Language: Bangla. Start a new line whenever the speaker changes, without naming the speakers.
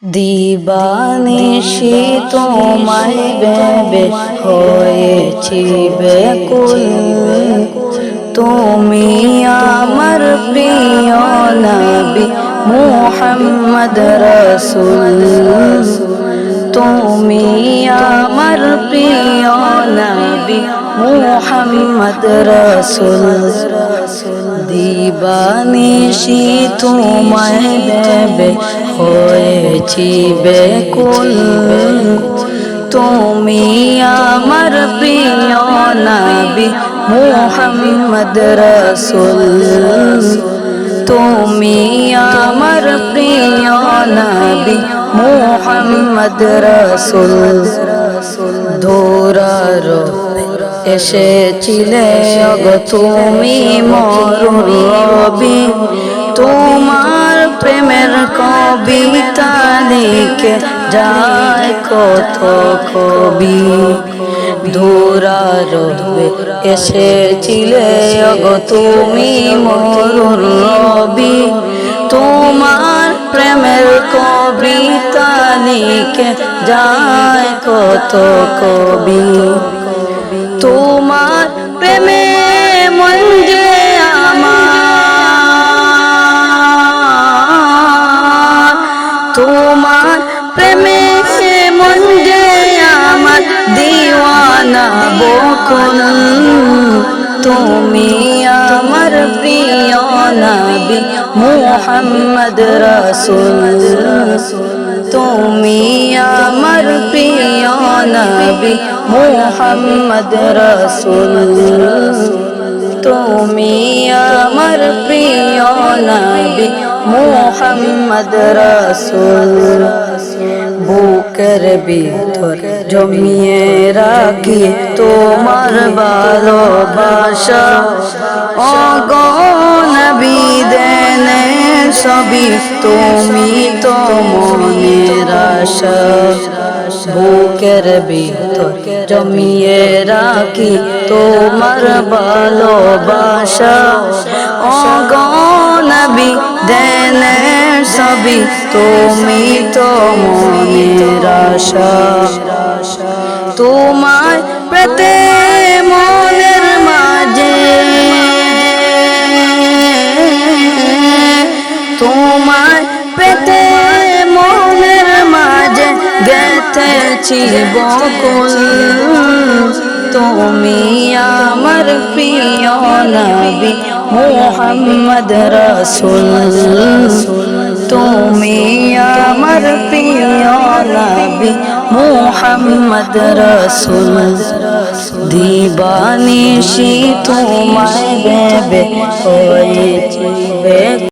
দিবানিশি তোমায় ভেবে হয়েছি ব্যাকুল, তুমি আমার প্রিয় নবী মুহাম্মদ রাসূল। তুমি আমার প্রিয় নবী মুহাম্মদ রাসূল। দিবানিশি তোমায় ভেবে হয়েছি ব্যাকুল, তুমি আমার প্রিয় নবী মুহাম্মদ রাসূল। তুমি আমার প্রিয় নবী মুহাম্মদ রাসূল। ধরার এসেছিলে গো তুমি মরুর রবি, তোমার প্রেমের কবিতা লিখে যায় কত কবি। ধরার এসেছিলে গো তুমি মরুর রবি, তোমার প্রেমের কবিতা লিখে যায় কত কবি। তোমার প্রেমে মন যে আমার, তোমার প্রেমে মন যে আমার দিওয়ানা বকুল। তুমি আমার প্রিয় নবী মুহাম্মদ রাসূল। তুমি আমার প্রিয় নবী মুহাম্মদ রাসূল। তুমি আমার প্রিয় নবী মুহাম্মদ রাসূল। বুকের ভিতর জমিয়ে রাখি তোমার ভালোবাসা, ওগো নবী দেনে সবই তুমি তো মনের আশা। বুকের ভিতর জমিয়ে রাখি তোমার ভালোবাসা, ওগো নবী দেনে সবই তুমি তো মনের আশা। তোমার পেতে মনের মাঝে, তোমার পেতে মনের মাঝে গেঁথেছি বকুল। তুমি আমার প্রিয় নবী মুহাম্মদ রাসূল। তুমি আমার প্রিয় নবী মুহাম্মদ রাসূল। দিবানিশি তোমায় ভেবে হয়েছি